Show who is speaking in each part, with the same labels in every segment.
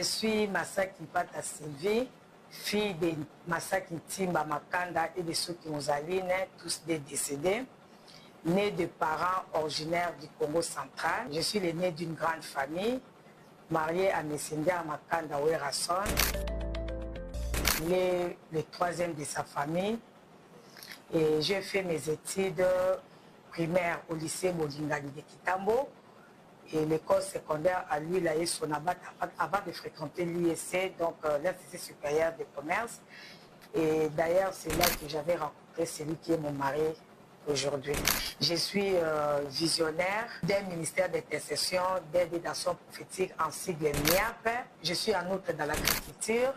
Speaker 1: suis Masaki Pata Sylvie, fille de Masaki Timba Makanda et de ceux qui nous alignent, tous des décédés, née de parents originaires du Congo central. Je suis l'aîné d'une grande famille, mariée à Messendia Makanda Werason, le troisième de sa famille. Et j'ai fait mes études primaires au lycée Molingani de Kitambo et l'école secondaire à l'Huile à Sonabat avant de fréquenter l'ISC, donc l'Institut supérieur de commerce. Et d'ailleurs, c'est là que j'avais rencontré celui qui est mon mari aujourd'hui. Je suis visionnaire d'un ministère d'intercession, d'aide et d'action prophétique en sigle MIAP. Je suis en outre dans l'agriculture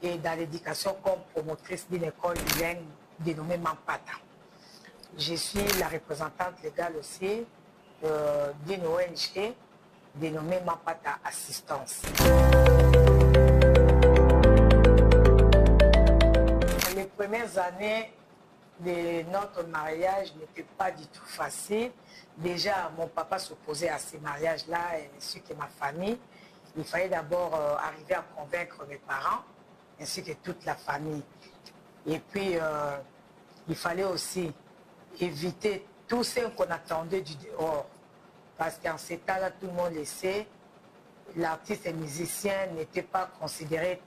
Speaker 1: et dans l'éducation comme promotrice d'une école bilingue dénommée Mampata. Je suis la représentante légale aussi d'une ONG dénommée Mampata Assistance. Les premières années de notre mariage n'étaient pas du tout faciles. Déjà, mon papa s'opposait à ces mariages-là, ainsi que ma famille. Il fallait d'abord arriver à convaincre mes parents, ainsi que toute la famille. Et puis, il fallait aussi éviter tout ce qu'on attendait du dehors. Parce qu'en ces temps-là, tout le monde le sait, l'artiste et musicien n'était pas considéré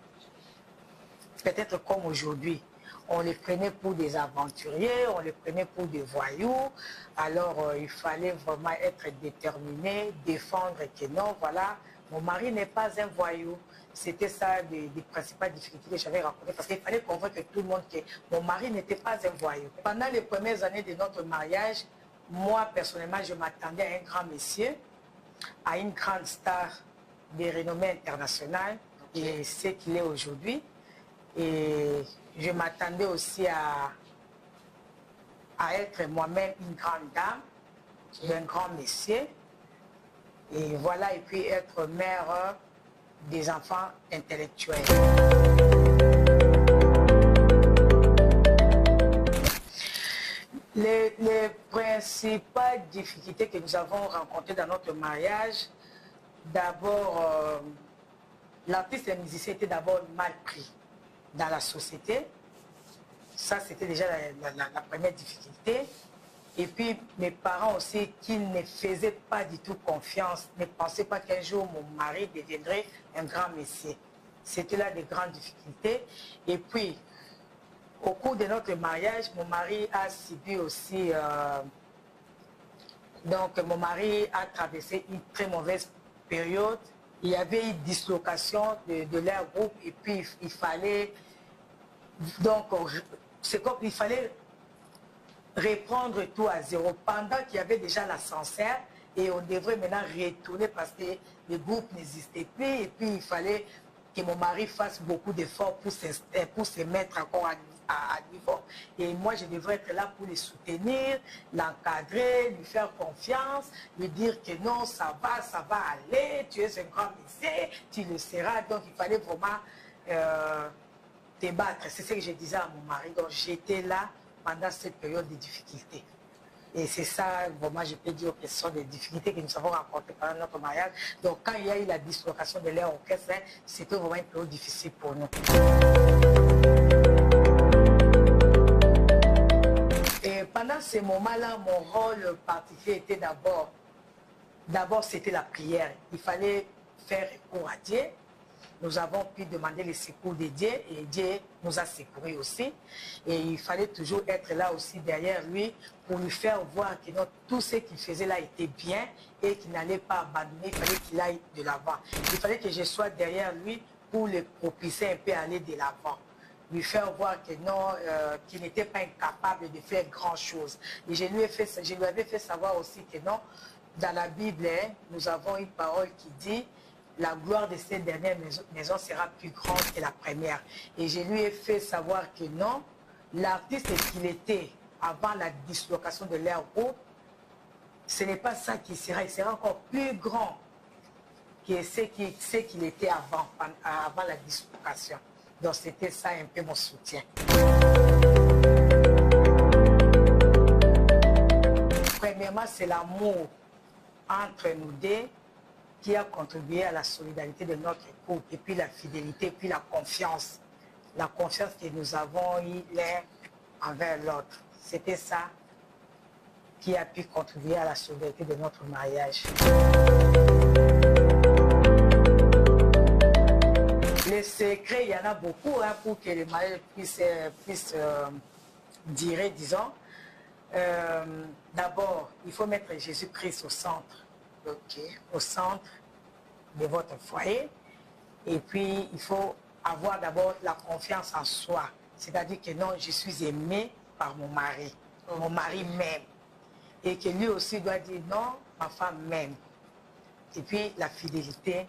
Speaker 1: peut-être comme aujourd'hui. On les prenait pour des aventuriers, on les prenait pour des voyous. Alors, il fallait vraiment être déterminé, défendre que non, voilà, mon mari n'est pas un voyou. C'était ça des principales difficultés que j'avais rencontrées parce qu'il fallait convaincre tout le monde que mon mari n'était pas un voyou. Pendant les premières années de notre mariage, moi, personnellement, je m'attendais à un grand monsieur, à une grande star de renommée internationale, et ce qu'il est aujourd'hui. Et je m'attendais aussi à être moi-même une grande dame, d'un grand monsieur. Et voilà, et puis être mère des enfants intellectuels. Les principales difficultés que nous avons rencontrées dans notre mariage, d'abord, l'artiste et le musicien était d'abord mal pris dans la société. Ça, c'était déjà la première difficulté. Et puis, mes parents aussi, qui ne faisaient pas du tout confiance, ne pensaient pas qu'un jour, mon mari deviendrait un grand messie. C'était là des grandes difficultés. Et puis, au cours de notre mariage, mon mari a subi aussi... donc, mon mari a traversé une très mauvaise période. Il y avait une dislocation de leur groupe et puis il fallait... Donc, c'est comme il fallait reprendre tout à zéro. Pendant qu'il y avait déjà l'ascenseur et on devrait maintenant retourner parce que le groupe n'existait plus et puis il fallait que mon mari fasse beaucoup d'efforts pour se mettre encore à niveau. Et moi, je devrais être là pour les soutenir, l'encadrer, lui faire confiance, lui dire que non, ça va aller, tu es un grand métier, tu le seras. Donc, il fallait vraiment te battre. C'est ce que je disais à mon mari. Donc, j'étais là pendant cette période de difficultés. Et c'est ça, vraiment, je peux dire que ce sont des difficultés que nous avons rencontrées pendant notre mariage. Donc, quand il y a eu la dislocation de leur orchestre, c'était vraiment une période difficile pour nous. Et pendant ces moments-là, mon rôle particulier était d'abord, c'était la prière. Il fallait faire recours à Dieu. Nous avons pu demander le secours de Dieu et Dieu nous a secourus aussi. Et il fallait toujours être là aussi derrière lui pour lui faire voir que tout ce qu'il faisait là était bien et qu'il n'allait pas abandonner. Il fallait qu'il aille de l'avant. Il fallait que je sois derrière lui pour le propulser un peu à aller de l'avant. Lui faire voir que non, qu'il n'était pas incapable de faire grand-chose. Et je lui avais fait savoir aussi que non, dans la Bible, nous avons une parole qui dit la gloire de cette dernière maison sera plus grande que la première. Et je lui ai fait savoir que non, l'artiste qu'il était avant la dislocation de leur groupe, ce n'est pas ça qui sera, il sera encore plus grand que ce qu'il était avant la dislocation. Donc c'était ça un peu mon soutien. Premièrement, c'est l'amour entre nous deux. qui a contribué à la solidarité de notre couple, et puis la fidélité, et puis la confiance. La confiance que nous avons eue l'un envers l'autre. C'était ça qui a pu contribuer à la solidarité de notre mariage. Les secrets, il y en a beaucoup pour que le mariage puisse durer, disons. D'abord, il faut mettre Jésus-Christ au centre. Au centre de votre foyer. Et puis, il faut avoir d'abord la confiance en soi. C'est-à-dire que non, je suis aimé par mon mari. Mon mari m'aime. Et que lui aussi doit dire non, ma femme m'aime. Et puis, la fidélité,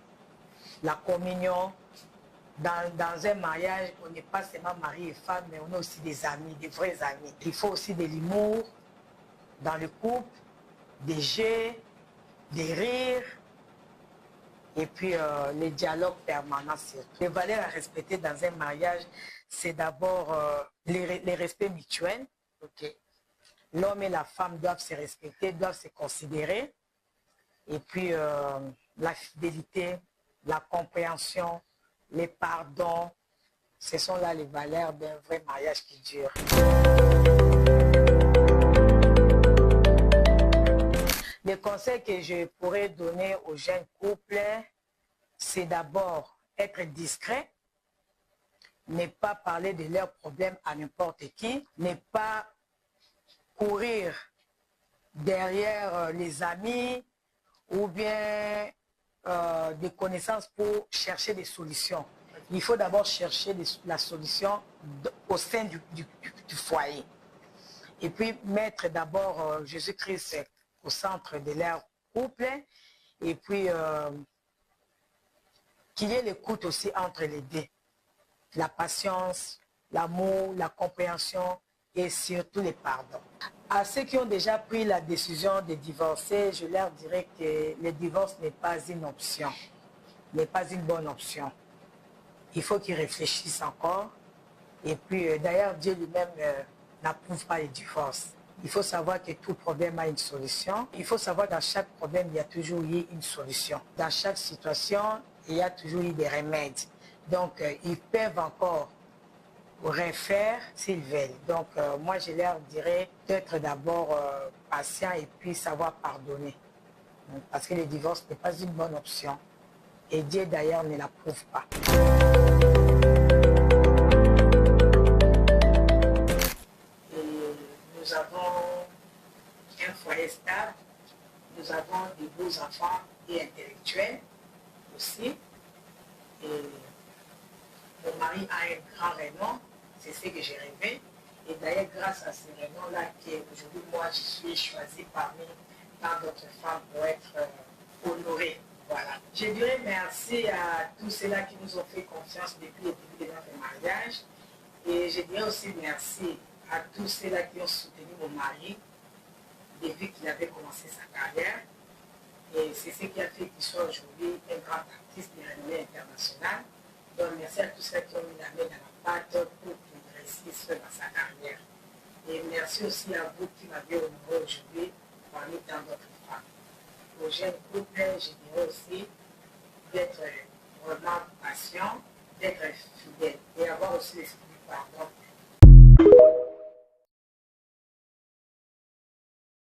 Speaker 1: la communion. Dans un mariage, on n'est pas seulement mari et femme, mais on a aussi des amis, des vrais amis. Il faut aussi de l'humour dans le couple, des jeux, des rires, et puis les dialogues permanents surtout. Les valeurs à respecter dans un mariage, c'est d'abord les respects mutuels. L'homme et la femme doivent se respecter, doivent se considérer. Et puis la fidélité, la compréhension, les pardons, ce sont là les valeurs d'un vrai mariage qui dure. Les conseils que je pourrais donner aux jeunes couples, c'est d'abord être discret, ne pas parler de leurs problèmes à n'importe qui, ne pas courir derrière les amis ou bien des connaissances pour chercher des solutions. Il faut d'abord chercher la solution au sein du foyer. Et puis mettre d'abord Jésus-Christ au centre de leur couple. Et puis qu'il y ait l'écoute aussi entre les deux. La patience, l'amour, la compréhension et surtout les pardons. À ceux qui ont déjà pris la décision de divorcer, je leur dirais que le divorce n'est pas une option, n'est pas une bonne option. Il faut qu'ils réfléchissent encore. Et puis, d'ailleurs, Dieu lui-même n'approuve pas les divorces. Il faut savoir que tout problème a une solution. Il faut savoir que dans chaque problème, il y a toujours eu une solution. Dans chaque situation, il y a toujours eu des remèdes. Donc, ils peuvent encore refaire s'ils veulent. Donc, moi, je leur dirais d'être d'abord patient et puis savoir pardonner. Parce que le divorce n'est pas une bonne option. Et Dieu, d'ailleurs, ne l'approuve pas. Et nous avons un foyer stable. Nous avons des beaux enfants et intellectuels aussi. Et mon mari a un grand renom. C'est ce que j'ai rêvé. Et d'ailleurs, grâce à ce renom-là, qu'aujourd'hui, moi, je suis choisie parmi tant d'autres femmes pour être honorée. Voilà. Je dirais merci à tous ceux-là qui nous ont fait confiance depuis le début de notre mariage. Et je dirais aussi merci à tous ceux-là qui ont soutenu mon mari depuis qu'il avait commencé sa carrière. Et c'est ce qui a fait qu'il soit aujourd'hui un grand artiste de renommée internationale. Donc merci à tous ceux qui ont mis la main dans la pâte pour qu'il réussisse dans sa carrière. Et merci aussi à vous qui m'avez honoré aujourd'hui parmi tant d'autres femmes. Aux jeunes couples, je dirais aussi d'être vraiment patient, d'être fidèle et avoir aussi l'esprit du pardon